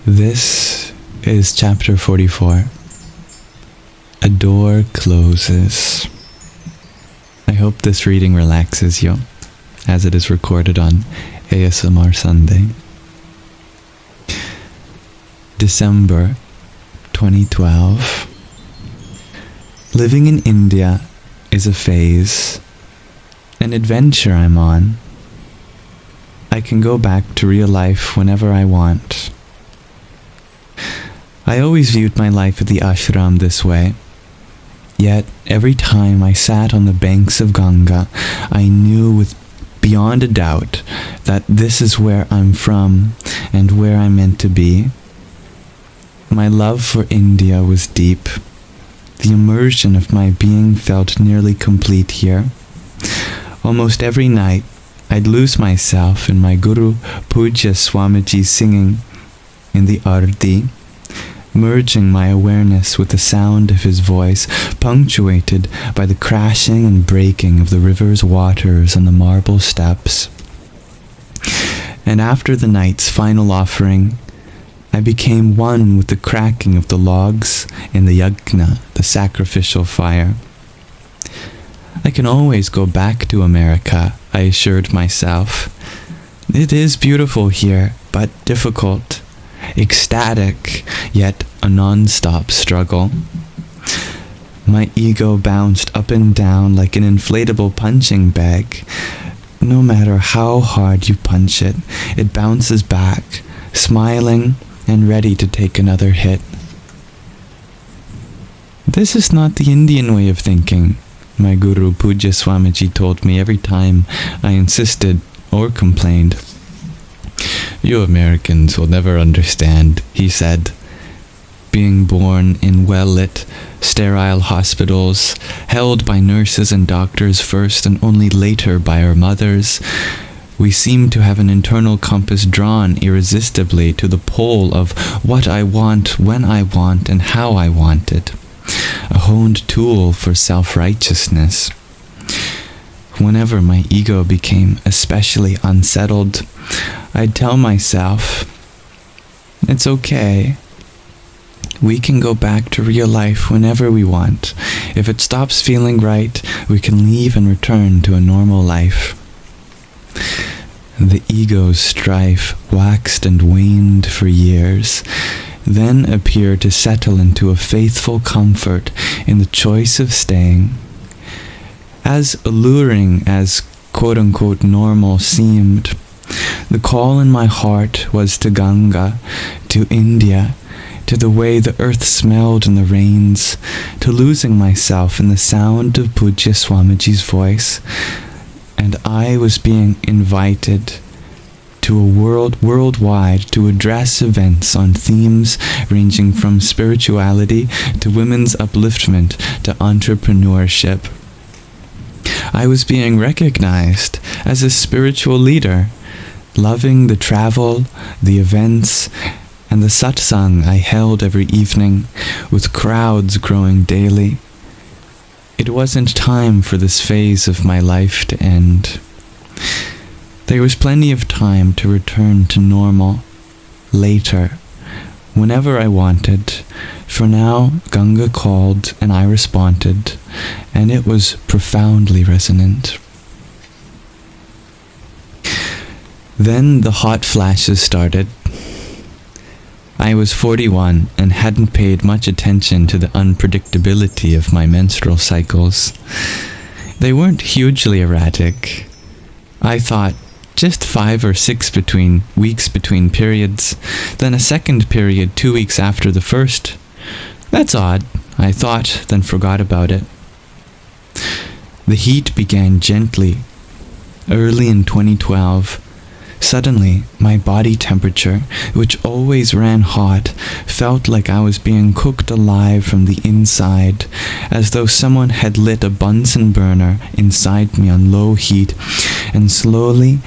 This is chapter 44. A door closes. I hope this reading relaxes you, as it is recorded on ASMR Sunday. December 2012. Living in India is a phase, an adventure I'm on. I can go back to real life whenever I want. I always viewed my life at the ashram this way. Yet, every time I sat on the banks of Ganga, I knew with beyond a doubt that this is where I'm from and where I'm meant to be. My love for India was deep. The immersion of my being felt nearly complete here. Almost every night, I'd lose myself in my Guru Puja Swamiji's singing in the Arti, merging my awareness with the sound of his voice, punctuated by the crashing and breaking of the river's waters on the marble steps. And after the night's final offering, I became one with the cracking of the logs in the yajna, the sacrificial fire. I can always go back to America, I assured myself. It is beautiful here, but difficult. Ecstatic, yet a non-stop struggle. My ego bounced up and down like an inflatable punching bag. No matter how hard you punch it, it bounces back, smiling and ready to take another hit. This is not the Indian way of thinking, my Guru Puja Swamiji told me every time I insisted or complained. You Americans will never understand, he said. Being born in well-lit, sterile hospitals, held by nurses and doctors first and only later by our mothers, we seem to have an internal compass drawn irresistibly to the pole of what I want, when I want, and how I want it. A honed tool for self-righteousness. Whenever my ego became especially unsettled, I'd tell myself, it's okay. We can go back to real life whenever we want. If it stops feeling right, we can leave and return to a normal life. The ego's strife waxed and waned for years, then appeared to settle into a faithful comfort in the choice of staying. As alluring as quote-unquote normal seemed, the call in my heart was to Ganga, to India, to the way the earth smelled in the rains, to losing myself in the sound of Puja Swamiji's voice, and I was being invited to a worldwide to address events on themes ranging from spirituality to women's upliftment to entrepreneurship. I was being recognized as a spiritual leader, loving the travel, the events, and the satsang I held every evening, with crowds growing daily. It wasn't time for this phase of my life to end. There was plenty of time to return to normal, later, whenever I wanted. For now, Ganga called and I responded, and it was profoundly resonant. Then the hot flashes started. I was 41 and hadn't paid much attention to the unpredictability of my menstrual cycles. They weren't hugely erratic. I thought just 5 or 6 weeks between periods, then a second period 2 weeks after the first. That's odd, I thought, then forgot about it. The heat began gently. Early in 2012, suddenly, my body temperature, which always ran hot, felt like I was being cooked alive from the inside, as though someone had lit a Bunsen burner inside me on low heat, and slowly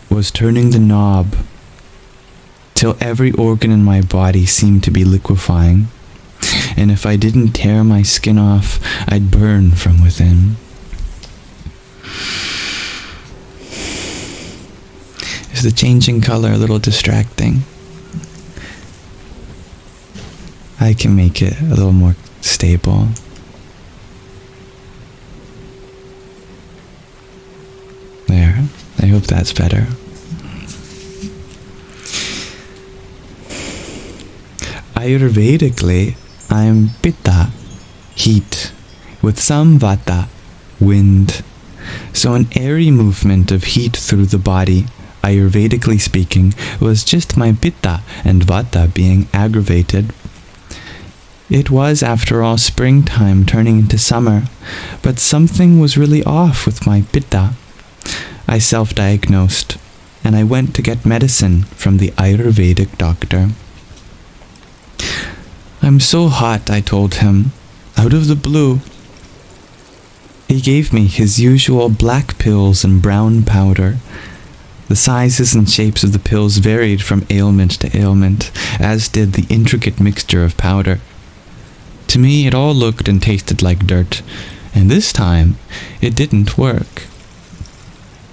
was turning the knob till every organ in my body seemed to be liquefying, and if I didn't tear my skin off, I'd burn from within. Is the changing color a little distracting? I can make it a little more stable. There. I hope that's better. Ayurvedically, I am Pitta, heat, with some Vata, wind. So an airy movement of heat through the body, Ayurvedically speaking, was just my Pitta and Vata being aggravated. It was, after all, springtime turning into summer, but something was really off with my Pitta. I self-diagnosed, and I went to get medicine from the Ayurvedic doctor. "I'm so hot," I told him, out of the blue. He gave me his usual black pills and brown powder. The sizes and shapes of the pills varied from ailment to ailment, as did the intricate mixture of powder. To me, it all looked and tasted like dirt, and this time, it didn't work.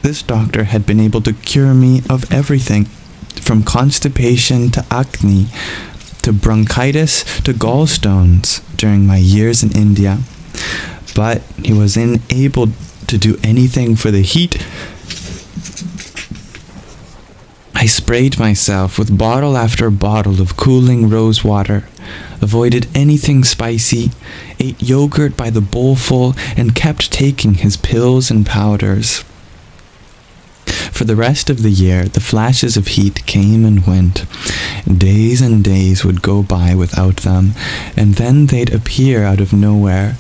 This doctor had been able to cure me of everything, from constipation to acne, to bronchitis to gallstones during my years in India. But he was unable to do anything for the heat. I sprayed myself with bottle after bottle of cooling rose water, avoided anything spicy, ate yogurt by the bowlful, and kept taking his pills and powders. For the rest of the year, the flashes of heat came and went. Days and days would go by without them, and then they'd appear out of nowhere.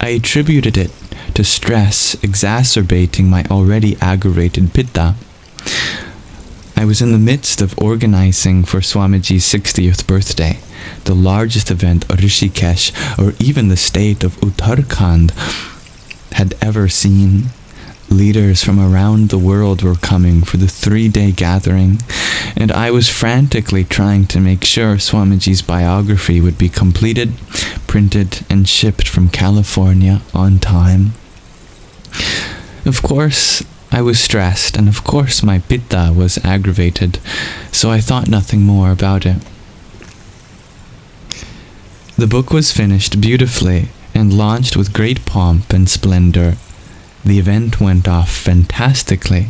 I attributed it to stress exacerbating my already aggravated Pitta. I was in the midst of organizing for Swamiji's 60th birthday, the largest event Rishikesh or even the state of Uttarakhand had ever seen. Leaders from around the world were coming for the 3-day gathering, and I was frantically trying to make sure Swamiji's biography would be completed, printed, and shipped from California on time. Of course, I was stressed, and of course my Pitta was aggravated, so I thought nothing more about it. The book was finished beautifully and launched with great pomp and splendor. The event went off fantastically,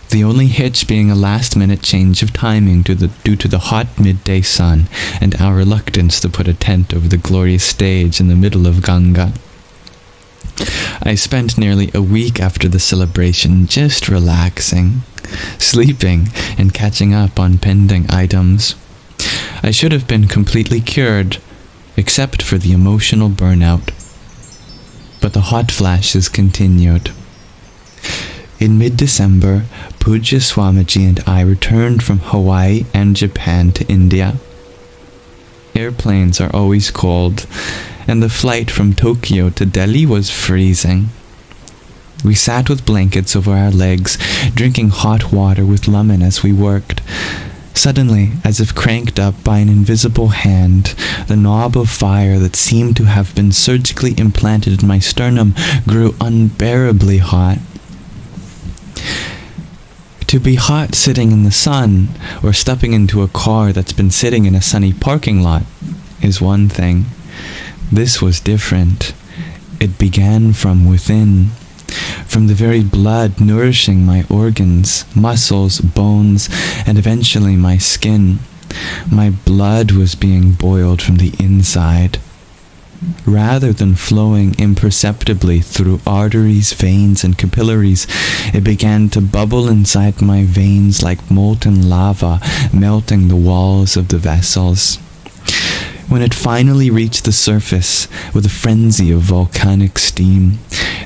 the only hitch being a last-minute change of timing due to the hot midday sun and our reluctance to put a tent over the glorious stage in the middle of Ganga. I spent nearly a week after the celebration just relaxing, sleeping, and catching up on pending items. I should have been completely cured, except for the emotional burnout. But the hot flashes continued. In mid-December, Pujya Swamiji and I returned from Hawaii and Japan to India. Airplanes are always cold, and the flight from Tokyo to Delhi was freezing. We sat with blankets over our legs, drinking hot water with lemon as we worked. Suddenly, as if cranked up by an invisible hand, the knob of fire that seemed to have been surgically implanted in my sternum grew unbearably hot. To be hot sitting in the sun, or stepping into a car that's been sitting in a sunny parking lot, is one thing. This was different. It began from within. From the very blood nourishing my organs, muscles, bones, and eventually my skin. My blood was being boiled from the inside. Rather than flowing imperceptibly through arteries, veins, and capillaries, it began to bubble inside my veins like molten lava, melting the walls of the vessels. When it finally reached the surface with a frenzy of volcanic steam,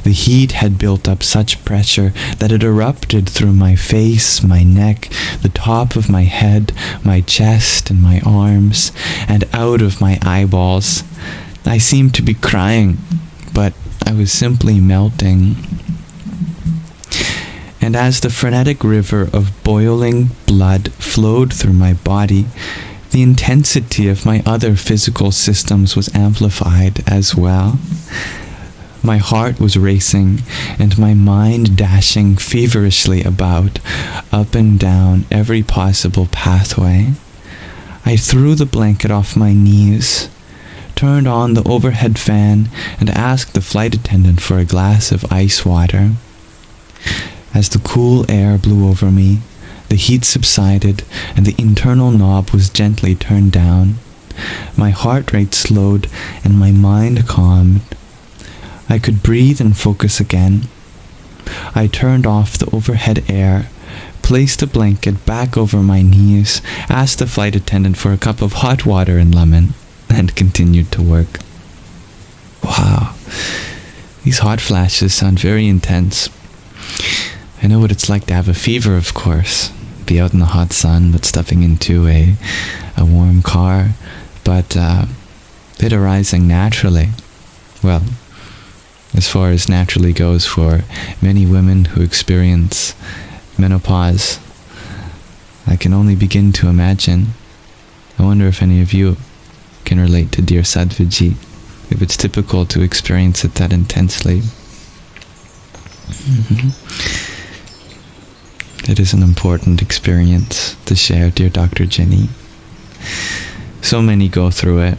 the heat had built up such pressure that it erupted through my face, my neck, the top of my head, my chest, and my arms, and out of my eyeballs. I seemed to be crying, but I was simply melting. And as the frenetic river of boiling blood flowed through my body, the intensity of my other physical systems was amplified as well. My heart was racing, and my mind dashing feverishly about, up and down every possible pathway. I threw the blanket off my knees, turned on the overhead fan, and asked the flight attendant for a glass of ice water. As the cool air blew over me, the heat subsided, and the internal knob was gently turned down. My heart rate slowed, and my mind calmed. I could breathe and focus again. I turned off the overhead air, placed the blanket back over my knees, asked the flight attendant for a cup of hot water and lemon, and continued to work. Wow, these hot flashes sound very intense. I know what it's like to have a fever, of course. Be out in the hot sun, but stuffing into a warm car. But it arising naturally. Well, as far as naturally goes for many women who experience menopause, I can only begin to imagine. I wonder if any of you can relate to dear Sadhviji, if it's typical to experience it that intensely. It is an important experience to share, dear Dr. Jenny. So many go through it.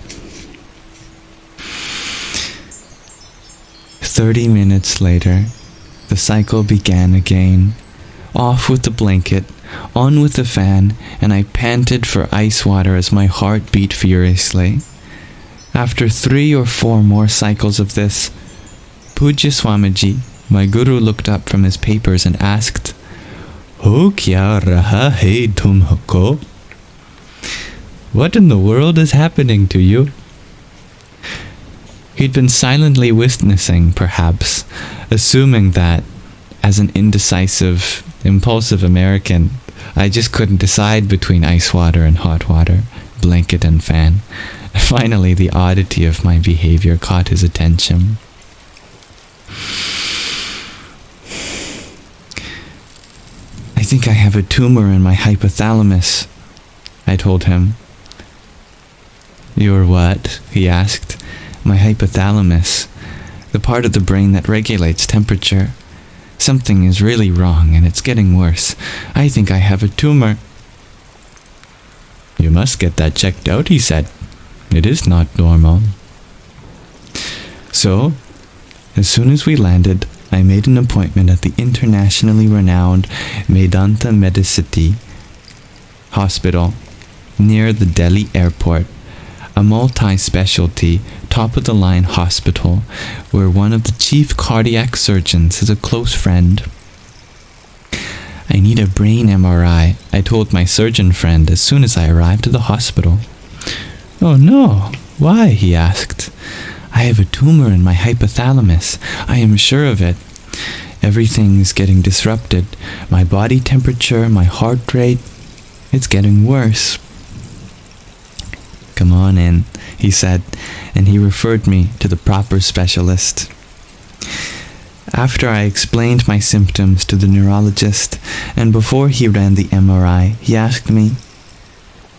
30 minutes later, the cycle began again. Off with the blanket, on with the fan, and I panted for ice water as my heart beat furiously. After 3 or 4 more cycles of this, Pujya Swamiji, my guru, looked up from his papers and asked, "Ho kya raha hai tumko?" What in the world is happening to you? He'd been silently witnessing, perhaps, assuming that, as an indecisive, impulsive American, I just couldn't decide between ice water and hot water, blanket and fan. Finally, the oddity of my behavior caught his attention. "I think I have a tumor in my hypothalamus," I told him. "Your what?" he asked. "My hypothalamus, the part of the brain that regulates temperature. Something is really wrong, and it's getting worse. I think I have a tumor." "You must get that checked out," he said. "It is not normal." So, as soon as we landed, I made an appointment at the internationally renowned Vedanta Medicity Hospital near the Delhi airport, a multi-specialty, top-of-the-line hospital where one of the chief cardiac surgeons is a close friend. "I need a brain MRI," I told my surgeon friend as soon as I arrived at the hospital. "Oh no, why?" he asked. "I have a tumor in my hypothalamus. I am sure of it. Everything's getting disrupted. My body temperature, my heart rate, it's getting worse." "Come on in," he said, and he referred me to the proper specialist. After I explained my symptoms to the neurologist, and before he ran the MRI, he asked me,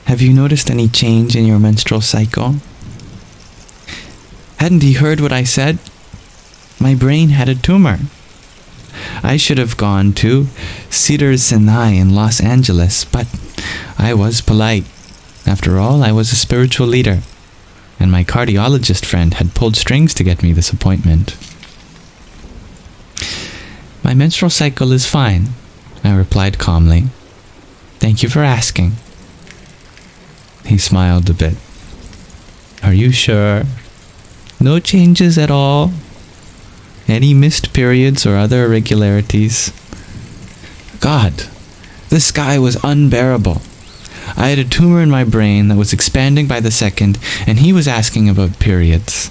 "Have you noticed any change in your menstrual cycle?" Hadn't he heard what I said? My brain had a tumor. I should have gone to Cedars-Sinai in Los Angeles, but I was polite. After all, I was a spiritual leader, and my cardiologist friend had pulled strings to get me this appointment. "My menstrual cycle is fine," I replied calmly. "Thank you for asking." He smiled a bit. "Are you sure? No changes at all? Any missed periods or other irregularities?" God, this guy was unbearable. I had a tumor in my brain that was expanding by the second, and he was asking about periods.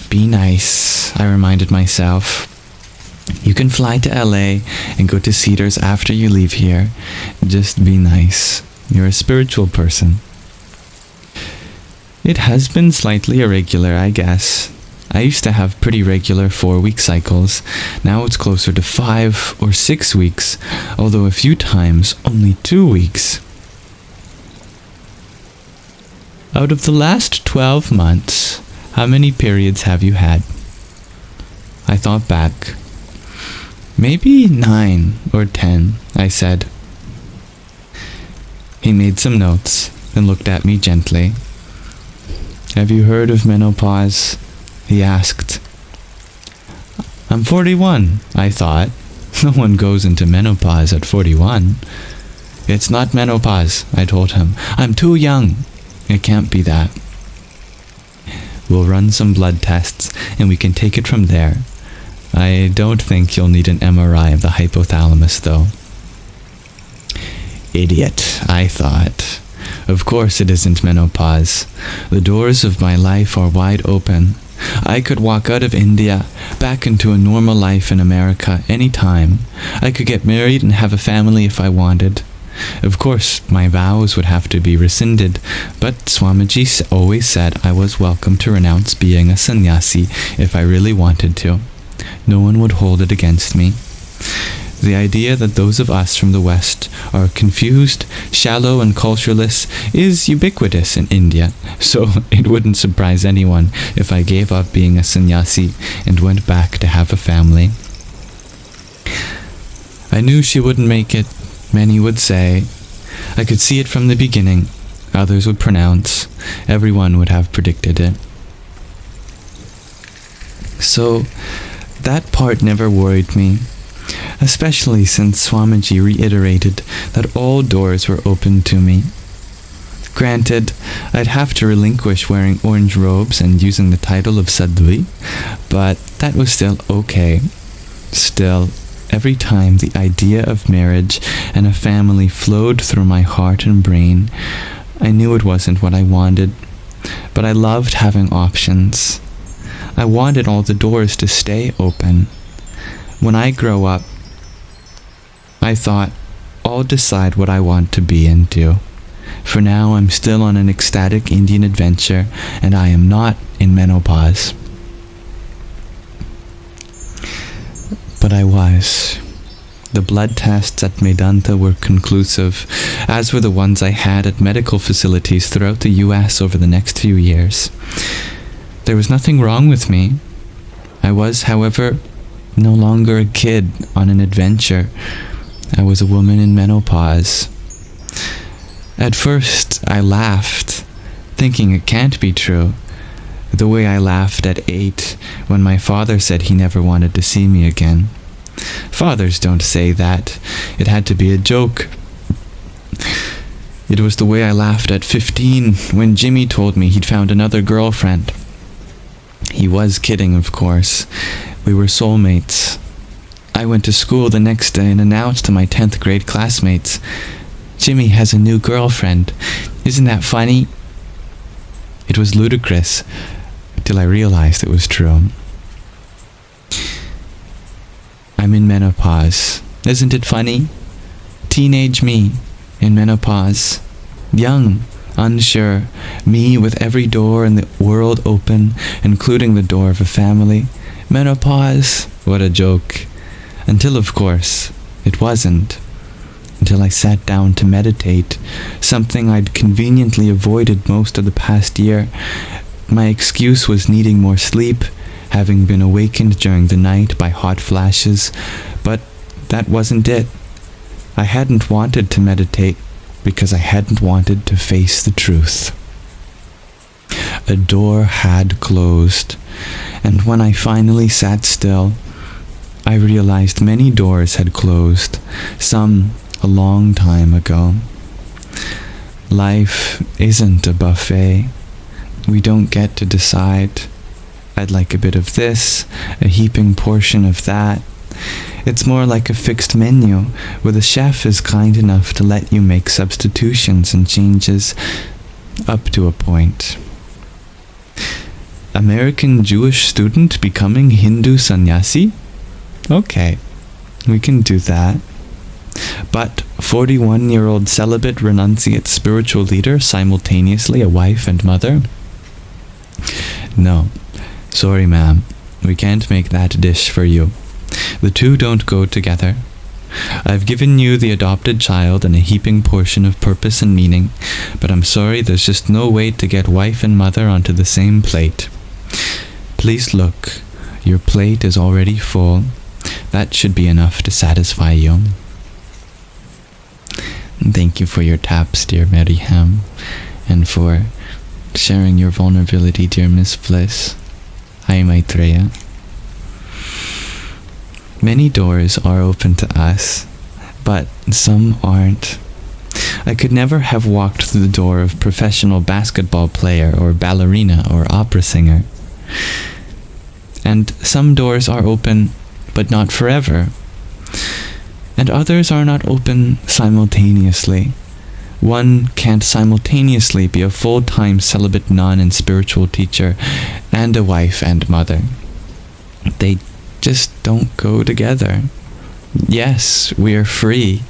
"Be nice," I reminded myself. "You can fly to LA and go to Cedars after you leave here. Just be nice. You're a spiritual person." It has been slightly irregular, I guess. I used to have pretty regular 4-week cycles. Now it's closer to 5 or 6 weeks, although a few times only 2 weeks. "Out of the last 12 months, how many periods have you had?" I thought back. Maybe 9 or 10, I said. He made some notes and looked at me gently. Have you heard of menopause? He asked. I'm 41, I thought. No one goes into menopause at 41. It's not menopause, I told him. I'm too young. It can't be that. We'll run some blood tests and we can take it from there. I don't think you'll need an MRI of the hypothalamus, though. Idiot, I thought. Of course it isn't menopause. The doors of my life are wide open. I could walk out of India, back into a normal life in America any time. I could get married and have a family if I wanted. Of course, my vows would have to be rescinded, but Swamiji always said I was welcome to renounce being a sannyasi if I really wanted to. No one would hold it against me. The idea that those of us from the West are confused, shallow, and cultureless is ubiquitous in India, so it wouldn't surprise anyone if I gave up being a sannyasi and went back to have a family. I knew she wouldn't make it, many would say. I could see it from the beginning. Others would pronounce. Everyone would have predicted it. So, that part never worried me, especially since Swamiji reiterated that all doors were open to me. Granted, I'd have to relinquish wearing orange robes and using the title of Sadhvi, but that was still okay. Still, every time the idea of marriage and a family flowed through my heart and brain, I knew it wasn't what I wanted, but I loved having options. I wanted all the doors to stay open. When I grow up, I thought, I'll decide what I want to be and do. For now, I'm still on an ecstatic Indian adventure, and I am not in menopause. But I was. The blood tests at Medanta were conclusive, as were the ones I had at medical facilities throughout the US over the next few years. There was nothing wrong with me. I was, however, no longer a kid on an adventure. I was a woman in menopause. At first, I laughed, thinking it can't be true, the way I laughed at 8 when my father said he never wanted to see me again. Fathers don't say that. It had to be a joke. It was the way I laughed at 15 when Jimmy told me he'd found another girlfriend. He was kidding, of course. We were soulmates. I went to school the next day and announced to my 10th grade classmates, Jimmy has a new girlfriend. Isn't that funny? It was ludicrous, till I realized it was true. I'm in menopause. Isn't it funny? Teenage me, in menopause. Young, unsure, me with every door in the world open, including the door of a family. Menopause? What a joke. Until, of course, it wasn't. Until I sat down to meditate, something I'd conveniently avoided most of the past year. My excuse was needing more sleep, having been awakened during the night by hot flashes, but that wasn't it. I hadn't wanted to meditate because I hadn't wanted to face the truth. A door had closed, and when I finally sat still, I realized many doors had closed, some a long time ago. Life isn't a buffet. We don't get to decide. I'd like a bit of this, a heaping portion of that. It's more like a fixed menu, where the chef is kind enough to let you make substitutions and changes up to a point. American Jewish student becoming Hindu sannyasi? Okay, we can do that. But 41-year-old celibate renunciate spiritual leader, simultaneously a wife and mother? No, sorry ma'am, we can't make that dish for you. The two don't go together. I've given you the adopted child and a heaping portion of purpose and meaning, but I'm sorry there's just no way to get wife and mother onto the same plate. Please look. Your plate is already full. That should be enough to satisfy you. And thank you for your taps, dear Meriham, and for sharing your vulnerability, dear Miss Bliss. Hi, Maitreya. Many doors are open to us, but some aren't. I could never have walked through the door of professional basketball player or ballerina or opera singer. And some doors are open, but not forever. And others are not open simultaneously. One can't simultaneously be a full-time celibate nun and spiritual teacher and a wife and mother. They just don't go together. Yes, we are free.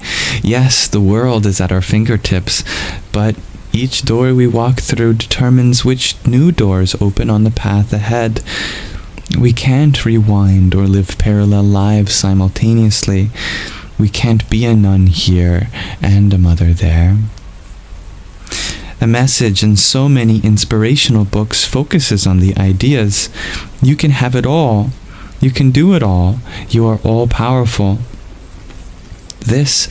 Yes, the world is at our fingertips, but each door we walk through determines which new doors open on the path ahead. We can't rewind or live parallel lives simultaneously. We can't be a nun here and a mother there. A message in so many inspirational books focuses on the ideas. You can have it all. You can do it all. You are all powerful. This,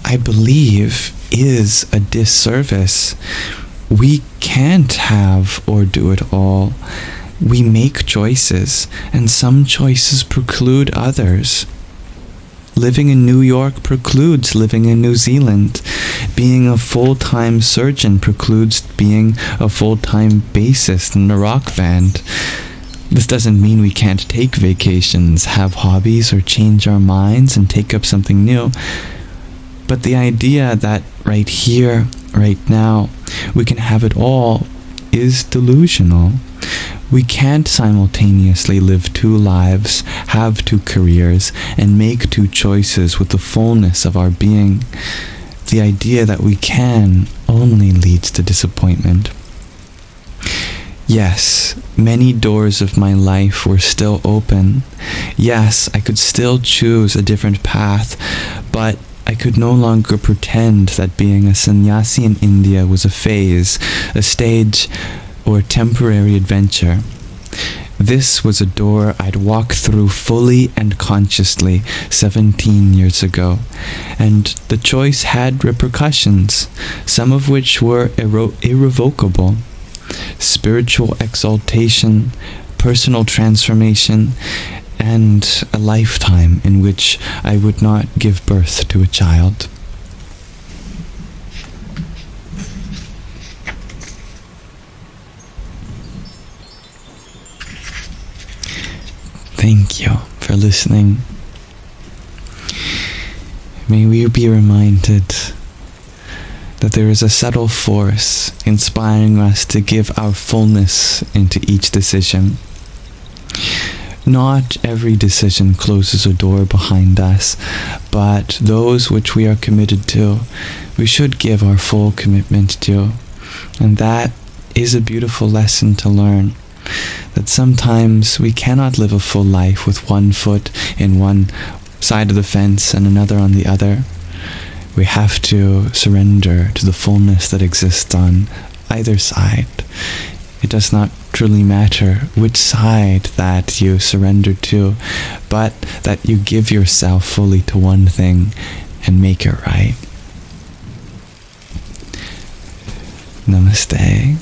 I believe, is a disservice. We can't have or do it all. We make choices, and some choices preclude others. Living in New York precludes living in New Zealand. Being a full-time surgeon precludes being a full-time bassist in a rock band. This doesn't mean we can't take vacations, have hobbies, or change our minds and take up something new. But the idea that right here, right now, we can have it all is delusional. We can't simultaneously live two lives, have two careers, and make two choices with the fullness of our being. The idea that we can only leads to disappointment. Yes, many doors of my life were still open. Yes, I could still choose a different path, but I could no longer pretend that being a sannyasi in India was a phase, a stage, or a temporary adventure. This was a door I'd walked through fully and consciously 17 years ago, and the choice had repercussions, some of which were irrevocable. Spiritual exaltation, personal transformation, and a lifetime in which I would not give birth to a child. Thank you for listening. May we be reminded that there is a subtle force inspiring us to give our fullness into each decision. Not every decision closes a door behind us, but those which we are committed to, we should give our full commitment to. And that is a beautiful lesson to learn, that sometimes we cannot live a full life with one foot in one side of the fence and another on the other. We have to surrender to the fullness that exists on either side. It does not truly matter which side that you surrender to, but that you give yourself fully to one thing and make it right. Namaste.